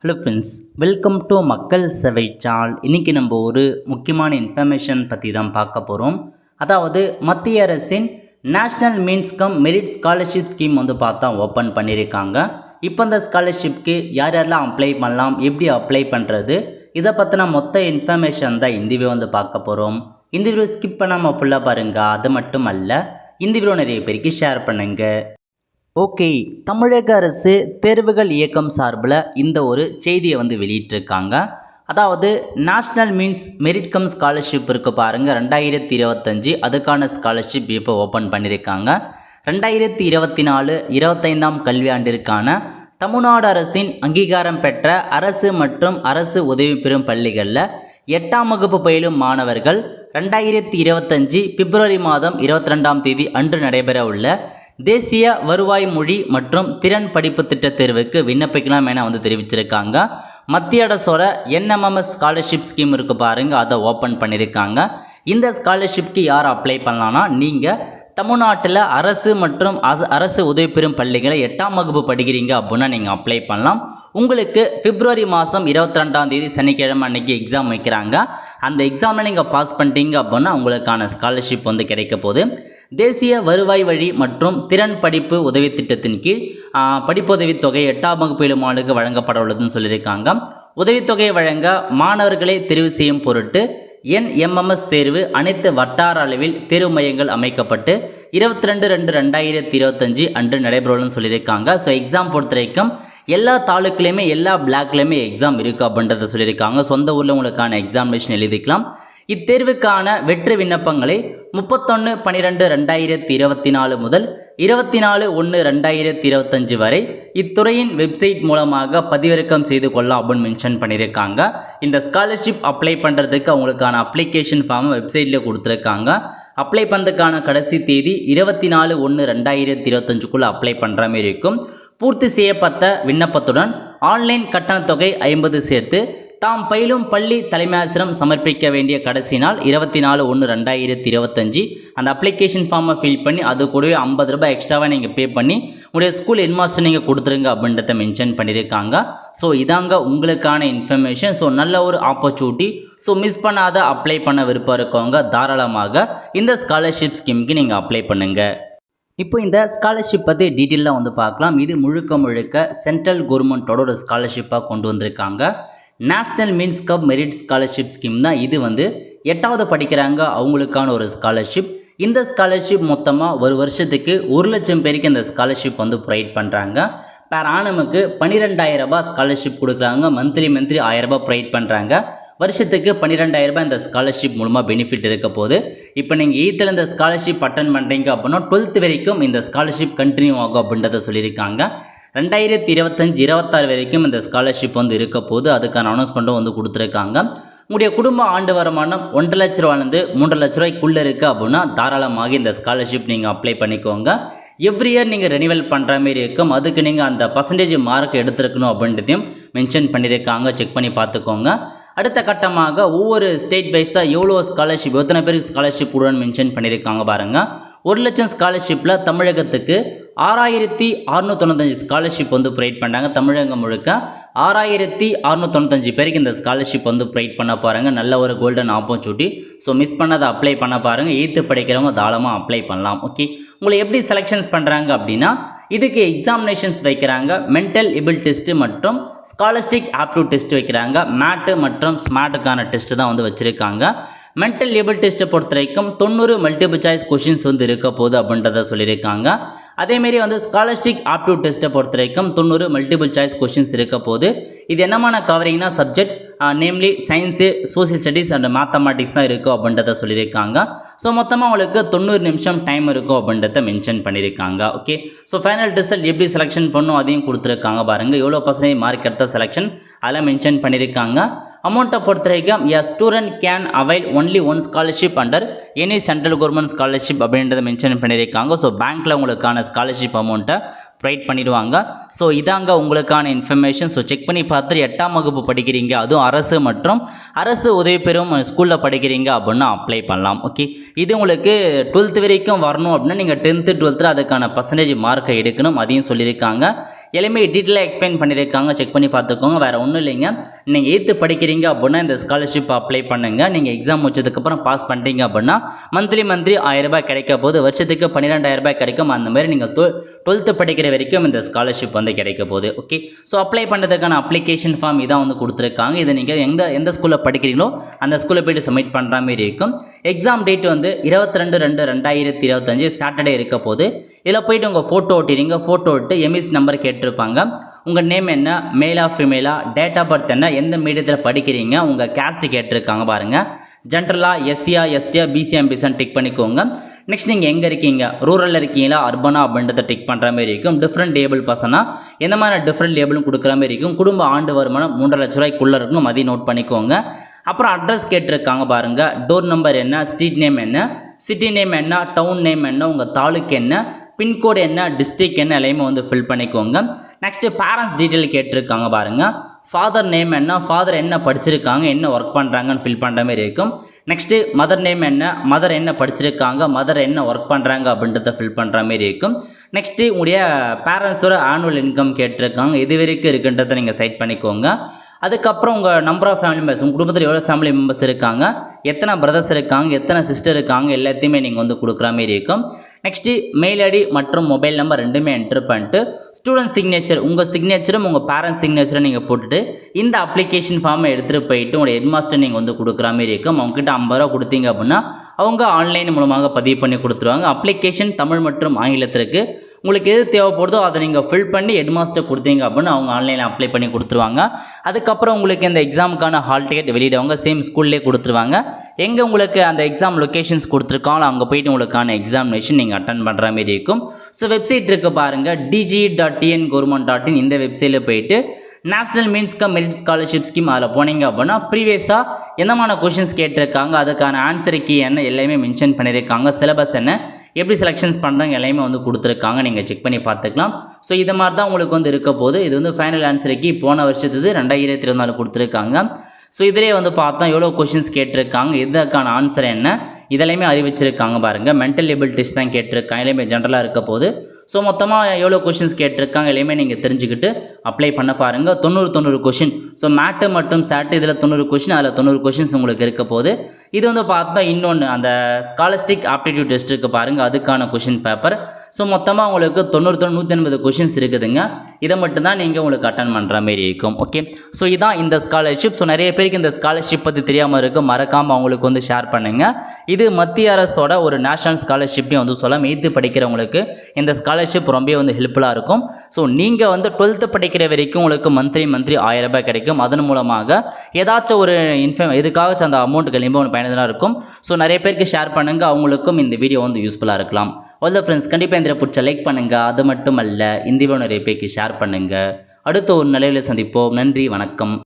Hello friends, welcome to மக்கள் சேவை channel. இன்றைக்கி நம்ம ஒரு முக்கியமான இன்ஃபர்மேஷன் பற்றி தான் பார்க்க போகிறோம். அதாவது மத்திய அரசின் national means come merit scholarship scheme வந்து பார்த்தா ஓப்பன் பண்ணியிருக்காங்க. இப்போ இந்த ஸ்காலர்ஷிப்க்கு யார் யாரெல்லாம் அப்ளை பண்ணலாம், எப்படி அப்ளை பண்ணுறது, இதை பற்றின மொத்த இன்ஃபர்மேஷன் தான் இந்த வீடியோ வந்து பார்க்க போகிறோம். இந்த வீடியோ ஸ்கிப் பண்ணாமல் ஃபுல்லாக பாருங்கள். அது மட்டும் அல்ல, இந்த வீடியோ நிறைய பேருக்கு ஷேர் பண்ணுங்கள். ஓகே, தமிழக அரசு தேர்வுகள் இயக்கம் சார்பில் இந்த ஒரு செய்தியை வந்து வெளியிட்டிருக்காங்க. அதாவது national means merit come scholarship இருக்குது பாருங்கள், 2025 அதுக்கான ஸ்காலர்ஷிப் இப்போ ஓப்பன் பண்ணியிருக்காங்க. 2024-25 கல்வியாண்டிற்கான தமிழ்நாடு அரசின் அங்கீகாரம் பெற்ற அரசு மற்றும் அரசு உதவி பெறும் பள்ளிகளில் 8ஆம் வகுப்பு பயிலும் மாணவர்கள் 2025 பிப்ரவரி மாதம் 22ஆம் தேதி அன்று நடைபெற உள்ள தேசிய வருவாய் மொழி மற்றும் திறன் படிப்பு திட்ட தேர்வுக்கு விண்ணப்பிக்கலாம் என வந்து தெரிவிச்சிருக்காங்க. மத்திய அரசோட என்எம்எம்எஸ் ஸ்காலர்ஷிப் ஸ்கீம் இருக்குது பாருங்கள், அதை ஓப்பன் பண்ணியிருக்காங்க. இந்த ஸ்காலர்ஷிப்க்கு யார் அப்ளை பண்ணலான்னா, நீங்கள் தமிழ்நாட்டில் அரசு மற்றும் அரசு உதவி பெறும் பள்ளிகளை 8ஆம் வகுப்பு படிக்கிறீங்க அப்படின்னா நீங்கள் அப்ளை பண்ணலாம். உங்களுக்கு பிப்ரவரி மாதம் 22ஆம் தேதி சனிக்கிழமை அன்றைக்கி எக்ஸாம் வைக்கிறாங்க. அந்த எக்ஸாமில் நீங்கள் பாஸ் பண்ணிட்டீங்க அப்படின்னா உங்களுக்கான ஸ்காலர்ஷிப் வந்து கிடைக்க போகுது. தேசிய வருவாய் வழி மற்றும் திறன் படிப்பு உதவி திட்டத்தின் கீழ் படிப்புதவித் தொகை 8ஆம் வகுப்பு மாணவர்களுக்கு வழங்கப்பட உள்ளதுன்னு சொல்லியிருக்காங்க. உதவித்தொகையை வழங்க மாணவர்களை தெரிவு செய்யும் பொருட்டு என்எம்எம்எஸ் தேர்வு அனைத்து வட்டார அளவில் தேர்வு மையங்கள் அமைக்கப்பட்டு 22/2/2025 அன்று நடைபெறும்னு சொல்லியிருக்காங்க. ஸோ எக்ஸாம் பொறுத்த வரைக்கும் எல்லா தாலுக்குலேயுமே எல்லா பிளாக்லேயுமே எக்ஸாம் இருக்குது அப்படின்றத சொல்லியிருக்காங்க. சொந்த ஊரில் உங்களுக்கான எக்ஸாமினேஷன் எழுதிக்கலாம். இத்தேர்வுக்கான வெற்றி விண்ணப்பங்களை 31/12/2024 முதல் 24/1/2025 வரை இத்துறையின் வெப்சைட் மூலமாக பதிவிறக்கம் செய்து கொள்ளலாம் அப்படின்னு மென்ஷன் பண்ணியிருக்காங்க. இந்த ஸ்காலர்ஷிப் அப்ளை பண்ணுறதுக்கு அவங்களுக்கான அப்ளிகேஷன் ஃபார்ம் வெப்சைட்டில் கொடுத்துருக்காங்க. அப்ளை பண்ணுறதுக்கான கடைசி தேதி 24/1/2025 அப்ளை பண்ணுற மாதிரி இருக்கும். பூர்த்தி செய்யப்பட்ட விண்ணப்பத்துடன் ஆன்லைன் கட்டணத்தொகை 50 சேர்த்து தாம் பயிலும் பள்ளி தலைமை ஆசிரியர் சமர்ப்பிக்க வேண்டிய கடைசி நாள் 24/1/2025. அந்த அப்ளிகேஷன் ஃபார்மை ஃபில் பண்ணி அது கூடவே 50 ரூபாய் எக்ஸ்ட்ராவாக நீங்கள் பே பண்ணி உங்களுடைய ஸ்கூல் ஹெட்மாஸ்டர் நீங்கள் கொடுத்துருங்க அப்படின்றத மென்ஷன் பண்ணியிருக்காங்க. ஸோ இதாங்க உங்களுக்கான இன்ஃபர்மேஷன். ஸோ நல்ல ஒரு ஆப்பர்ச்சுனிட்டி. ஸோ மிஸ் பண்ணாத அப்ளை பண்ண விருப்பம் இருக்கவங்க தாராளமாக இந்த ஸ்காலர்ஷிப் ஸ்கீமுக்கு நீங்கள் அப்ளை பண்ணுங்கள். இப்போ இந்த ஸ்காலர்ஷிப் பற்றி டீட்டெயிலாக வந்து பார்க்கலாம். இது முழுக்க சென்ட்ரல் கவர்மெண்ட்டோட ஒரு ஸ்காலர்ஷிப்பாக கொண்டு வந்திருக்காங்க. National means come merit scholarship scheme தான். இது வந்து 8வது படிக்கிறாங்க அவங்களுக்கான ஒரு ஸ்காலர்ஷிப். இந்த ஸ்காலர்ஷிப் மொத்தமாக ஒரு வருஷத்துக்கு 1 லட்சம் பேருக்கு இந்த ஸ்காலர்ஷிப் வந்து ப்ரொவைட் பண்ணுறாங்க. பேர் ஆனமுக்கு 12,000 ரூபாய் ஸ்காலர்ஷிப் கொடுக்குறாங்க. மந்த்லி 1000 ரூபாய் ப்ரொவைட் பண்ணுறாங்க. வருஷத்துக்கு 12,000 ரூபாய் இந்த ஸ்காலர்ஷிப் மூலமாக பெனிஃபிட் இருக்க போது. இப்போ நீங்கள் 8th இந்த ஸ்காலர்ஷிப் அட்டன் பண்ணுறீங்க அப்படின்னா 12th வரைக்கும் இந்த ஸ்காலர்ஷிப் கண்டினியூ ஆகும் அப்படின்றத சொல்லியிருக்காங்க. 2025-26 வரைக்கும் இந்த ஸ்காலர்ஷிப் வந்து இருக்க போது. அதுக்கான அனௌன்ஸ்மெண்ட்டும் வந்து கொடுத்துருக்காங்க. உங்களுடைய குடும்ப ஆண்டு வருமானம் 1.5 லட்ச ரூபாயிலிருந்து 3 லட்ச ரூபாய்க்குள்ளே இருக்குது அப்படின்னா தாராளமாக இந்த ஸ்காலர்ஷிப் நீங்கள் அப்ளை பண்ணிக்கோங்க. எவ்ரி இயர் நீங்கள் ரெனிவல் பண்ணுற மாதிரி இருக்கும். அதுக்கு நீங்கள் அந்த பர்சன்டேஜ் மார்க் எடுத்துருக்கணும் அப்படின்றதையும் மென்ஷன் பண்ணியிருக்காங்க. செக் பண்ணி பார்த்துக்கோங்க. அடுத்த கட்டமாக ஒவ்வொரு ஸ்டேட் வைஸாக எவ்வளோ ஸ்காலர்ஷிப், எத்தனை பேருக்கு ஸ்காலர்ஷிப் கொடுன்னு மென்ஷன் பண்ணியிருக்காங்க பாருங்கள். 1 லட்சம் ஸ்காலர்ஷிப்பில் தமிழகத்துக்கு 6,695 ஸ்காலர்ஷிப் வந்து ப்ரொவைட் பண்ணுறாங்க. தமிழகம் முழுக்க 6,695 பேருக்கு இந்த ஸ்காலர்ஷிப் வந்து ப்ரொவைட் பண்ண போகிறாங்க. நல்ல ஒரு கோல்டன் ஆப்பர்ச்சுனிட்டி. ஸோ மிஸ் பண்ணதை அப்ளை பண்ண பாருங்கள். 8th படிக்கிறவங்க தாராளமாக அப்ளை பண்ணலாம். ஓகே, உங்களை எப்படி செலெக்ஷன்ஸ் பண்ணுறாங்க அப்படின்னா, இதுக்கு எக்ஸாமினேஷன்ஸ் வைக்கிறாங்க. மென்டல் எபிள் டெஸ்ட்டு மற்றும் ஸ்காலர்ஸ்டிக் ஆப்டிடியூட் டெஸ்ட் வைக்கிறாங்க. மேட்டு மற்றும் ஸ்மார்ட்டுக்கான டெஸ்ட்டு தான் வந்து வச்சுருக்காங்க. மென்டல் எபிள் டெஸ்ட்டை பொறுத்த வரைக்கும் 90 மல்டிபிள் சாய்ஸ் கொஷின்ஸ் வந்து இருக்க போகுது அப்படின்றத சொல்லியிருக்காங்க. அதேமாரி வந்து ஸ்காலர்ஸ்டிக் ஆப்டிடியூட் டெஸ்ட்டை பொறுத்த வரைக்கும் 90 மல்டிபிள் சாய்ஸ் கொஷின்ஸ் இருக்க போது. இது என்னமான கவரிங்னா subject namely science, social studies and mathematics தான் இருக்கும் அப்படின்றத சொல்லியிருக்காங்க. ஸோ மொத்தமாக உங்களுக்கு 90 நிமிஷம் டைம் இருக்கும் அப்படின்றத மென்ஷன் பண்ணியிருக்காங்க. ஓகே, ஸோ ஃபைனல் ரிசல்ட் எப்படி செலெக்ஷன் பண்ணும் அதையும் கொடுத்துருக்காங்க பாருங்கள். எவ்வளோ பர்சன்டேஜ் மார்க் எடுத்த செலெக்ஷன் அதெல்லாம் மென்ஷன் பண்ணியிருக்காங்க. அமௌண்ட்டை பொறுத்த வரைக்கும் எ student can avail only one scholarship under any central government scholarship அப்படின்றத மென்ஷன் பண்ணியிருக்காங்க. ஸோ பேங்க்கில் உங்களுக்கான ஸ்காலர்ஷிப் அமௌண்ட்டை ப்ரொவைட் பண்ணிடுவாங்க. ஸோ இதாங்க உங்களுக்கான இன்ஃபர்மேஷன். ஸோ செக் பண்ணி பார்த்துட்டு 8ஆம் வகுப்பு படிக்கிறீங்க, அதுவும் அரசு மற்றும் அரசு உதவி பெறும் ஸ்கூலில் படிக்கிறீங்க அப்படின்னா அப்ளை பண்ணலாம். ஓகே, இது உங்களுக்கு 12th வரைக்கும் வரணும் அப்படின்னா நீங்கள் 10th 12th அதுக்கான பர்சன்டேஜ் மார்க்கை எடுக்கணும். அதையும் சொல்லியிருக்காங்க. எல்லாமே டீட்டெயிலாக எக்ஸ்பிளைன் பண்ணியிருக்காங்க, செக் பண்ணி பார்த்துக்கோங்க. வேறு ஒன்றும் இல்லைங்க, நீங்கள் 8th படிக்கிறீங்க அப்படின்னா இந்த ஸ்காலர்ஷிப் அப்ளை பண்ணுங்கள். நீங்கள் எக்ஸாம் முடிச்சதுக்கப்புறம் பாஸ் பண்ணிட்டீங்க அப்படின்னா மந்த்லி 1000 ரூபாய் கிடைக்க போகுது, வருஷத்துக்கு 12,000 ரூபாய் கிடைக்கும். அந்த மாதிரி நீங்கள் 12th படிக்கிற வரைக்கும் இந்த ஸ்காலர்ஷிப் வந்து கிடைக்க போகுது. ஓகே, ஸோ அப்ளை பண்ணுறதுக்கான அப்ளிகேஷன் ஃபார்ம் இதான் வந்து கொடுத்துருக்காங்க. இதை நீங்கள் எந்த ஸ்கூலில் படிக்கிறீங்களோ அந்த ஸ்கூலில் போய்ட்டு சப்மிட் பண்ணுற மாதிரி இருக்கும். எக்ஸாம் டேட் வந்து 22/2/2025 சாட்டர்டே இருக்க போது. இதில் போய்ட்டு உங்கள் ஃபோட்டோ ஒட்டிடுங்க. ஃபோட்டோ விட்டு எம்இஸ் நம்பர் கேட்டிருப்பாங்க. உங்கள் நேம் என்ன, மேலா ஃபீமேலா, டேட் ஆஃப் பர்த் என்ன, எந்த மீடியத்தில் படிக்கிறீங்க, உங்கள் கேஸ்ட்டு கேட்டிருக்காங்க பாருங்கள். ஜென்ரலாக எஸ்சியா, எஸ்டியா, பிசியா, எம்பிசான்னு டிக் பண்ணிக்கோங்க. நெக்ஸ்ட் நீங்கள் எங்கே இருக்கீங்க, ரூரலில் இருக்கீங்களா, அர்பனா அப்படின்றத டிக் பண்ணுற மாதிரி இருக்கும். டிஃப்ரெண்ட் லேபிள் பர்சனாக எந்த மாதிரி டிஃப்ரெண்ட் லேபிளும் கொடுக்குற மாதிரி இருக்கும். குடும்ப ஆண்டு வருமானம் 3.5 லட்ச ரூபாய்க்குள்ளே இருக்கணும், அதையும் நோட் பண்ணிக்கோங்க. அப்புறம் அட்ரஸ் கேட்டிருக்காங்க பாருங்கள். டோர் நம்பர் என்ன, ஸ்ட்ரீட் நேம் என்ன, சிட்டி நேம் என்ன, டவுன் நேம் என்ன, உங்கள் தாலுக்கு என்ன, பின்கோடு என்ன, டிஸ்ட்ரிக் என்ன, எல்லாமே வந்து ஃபில் பண்ணிக்கோங்க. நெக்ஸ்ட்டு பேரண்ட்ஸ் டீட்டெயில் கேட்டிருக்காங்க பாருங்கள். ஃபாதர் நேம் என்ன, ஃபாதர் என்ன படிச்சிருக்காங்க, என்ன ஒர்க் பண்ணுறாங்கன்னு ஃபில் பண்ணுற மாதிரி இருக்கும். நெக்ஸ்ட்டு மதர் நேம் என்ன, மதர் என்ன படிச்சிருக்காங்க, மதர் என்ன ஒர்க் பண்ணுறாங்க அப்படின்றத ஃபில் பண்ணுற மாதிரி இருக்கும். நெக்ஸ்ட்டு உங்களுடைய பேரண்ட்ஸோட ஆனுவல் இன்கம் கேட்டிருக்காங்க, இது வரைக்கும் இருக்குன்றதை நீங்கள் செட் பண்ணிக்கோங்க. அதுக்கப்புறம் உங்கள் நம்பர் ஆஃப் ஃபேமிலி மெம்பர்ஸ், உங்கள் குடும்பத்தில் எவ்வளோ ஃபேமிலி மெம்பர்ஸ் இருக்காங்க, எத்தனை பிரதர்ஸ் இருக்காங்க, எத்தனை சிஸ்டர் இருக்காங்க, எல்லாத்தையுமே நீங்கள் வந்து கொடுக்குற மாதிரி இருக்கும். நெக்ஸ்ட்டு மெயில் ஐடி மற்றும் மொபைல் நம்பர் ரெண்டுமே என்ட்ரு பண்ணிட்டு ஸ்டூடெண்ட் சிக்னேச்சர், உங்கள் சிக்னேச்சரும் உங்கள் பேரண்ட்ஸ் சிக்னேச்சரும் நீங்கள் போட்டுட்டு இந்த அப்ளிகேஷன் ஃபார்மை எடுத்துகிட்டு போயிட்டு உங்களுடைய ஹெட்மாஸ்டர் நீங்கள் வந்து கொடுக்குற மாதிரி இருக்கும். அவங்ககிட்ட 50 ரூபா கொடுத்தீங்க அப்படின்னா அவங்க ஆன்லைன் மூலமாக பதிவு பண்ணி கொடுத்துருவாங்க. அப்ளிகேஷன் தமிழ் மற்றும் ஆங்கிலத்திற்கு உங்களுக்கு எது தேவைப்படுதோ அதை நீங்கள் ஃபில் பண்ணி ஹெட்மாஸ்டர் கொடுத்தீங்க அப்படின்னு அவங்க ஆன்லைனில் அப்ளை பண்ணி கொடுத்துருவாங்க. அதுக்கப்புறம் உங்களுக்கு இந்த எக்ஸாமுக்கான ஹால் டிக்கெட் வெளியிடுவாங்க, சேம் ஸ்கூல்லே கொடுத்துருவாங்க. எங்கே உங்களுக்கு அந்த எக்ஸாம் லொக்கேஷன்ஸ் கொடுத்துருக்காங்களோ அங்கே போய்ட்டு உங்களுக்கான எக்ஸாமினேஷன் நீங்கள் அட்டன் பண்ணுற மாதிரி இருக்கும். ஸோ வெப்சைட் இருக்குது பாருங்கள், dg.tngov.in. இந்த வெப்சைட்டில் போயிட்டு national means come merit scholarship scheme அதில் போனீங்க அப்படின்னா ப்ரீவியஸாக என்னமான கொஷின்ஸ் கேட்டிருக்காங்க, அதுக்கான ஆன்சர் கீ என்ன எல்லாமே மென்ஷன் பண்ணியிருக்காங்க, சிலபஸ் என்ன, எப்படி செலெக்ஷன்ஸ் பண்ணுறாங்க எல்லாமே வந்து கொடுத்துருக்காங்க. நீங்கள் செக் பண்ணி பார்த்துக்கலாம். ஸோ இது மாதிரி தான் உங்களுக்கு வந்து இருக்க போது. இது வந்து ஃபைனல் ஆன்சர் கீ போன வருஷத்துக்கு 2024 கொடுத்துருக்காங்க. ஸோ இதிலே வந்து பார்த்தா எவ்வளோ கொஷின்ஸ் கேட்டிருக்காங்க, இதுக்கான ஆன்சர் என்ன, இதெல்லாமே அறிவிச்சிருக்காங்க பாருங்கள். மென்டல் எபிலிட்டிஸ் தான் கேட்டிருக்காங்க, எல்லாமே ஜென்ரலாக இருக்க போது. ஸோ மொத்தமாக எவ்வளோ கொஷின்ஸ் கேட்டிருக்காங்க எல்லாமே நீங்கள் தெரிஞ்சுக்கிட்டு அப்ளை பண்ண பாருங்கள். 90 கொஷின். ஸோ மேட்டு மற்றும் சாட்டு இதில் 90 கொஷின், அதில் 90 கொஷின்ஸ் உங்களுக்கு இருக்க போது. இது வந்து பார்த்தா இன்னொன்று அந்த ஸ்காலர்ஸ்டிக் ஆப்டிடியூட் டெஸ்ட் இருக்குது பாருங்கள், அதுக்கான கொஷின் பேப்பர். ஸோ மொத்தமாக உங்களுக்கு 180 கொஷின்ஸ் இருக்குதுங்க. இதை மட்டும்தான் நீங்கள் உங்களுக்கு அட்டன் பண்ணுற மாதிரி இருக்கும். ஓகே, ஸோ இதான் இந்த ஸ்காலர்ஷிப். ஸோ நிறைய பேருக்கு இந்த ஸ்காலர்ஷிப் பற்றி தெரியாமல் இருக்கும், மறக்காமல் அவங்களுக்கு வந்து ஷேர் பண்ணுங்கள். இது மத்திய அரசோட ஒரு நேஷனல் ஸ்காலர்ஷிப்னு வந்து சொல்ல 8th படிக்கிறவங்களுக்கு இந்த ஸ்காலர்ஷிப் ரொம்ப வந்து ஹெல்ப்ஃபுல்லாக இருக்கும். ஸோ நீங்கள் வந்து 12th படிக்கிற வரைக்கும் உங்களுக்கு மந்த்லி 1000 ரூபாய் கிடைக்கும். அதன் மூலமாக ஏதாச்சும் ஒரு எதுக்காக அந்த அமௌண்ட் கண்டிப்பாக ஒன்று பயனுள்ளதாக இருக்கும். ஸோ நிறைய பேருக்கு ஷேர் பண்ணுங்கள், அவங்களுக்கும் இந்த வீடியோ வந்து யூஸ்ஃபுல்லாக இருக்கலாம். ஆல் ஃப்ரெண்ட்ஸ், கண்டிப்பாக இந்த பிடிச்ச லைக் பண்ணுங்கள். அது மட்டும் அல்ல, இந்த வீடியோ நிறைய பேருக்கு ஷேர் பண்ணுங்கள். அடுத்த ஒரு நிலையில் சந்திப்போம். நன்றி, வணக்கம்.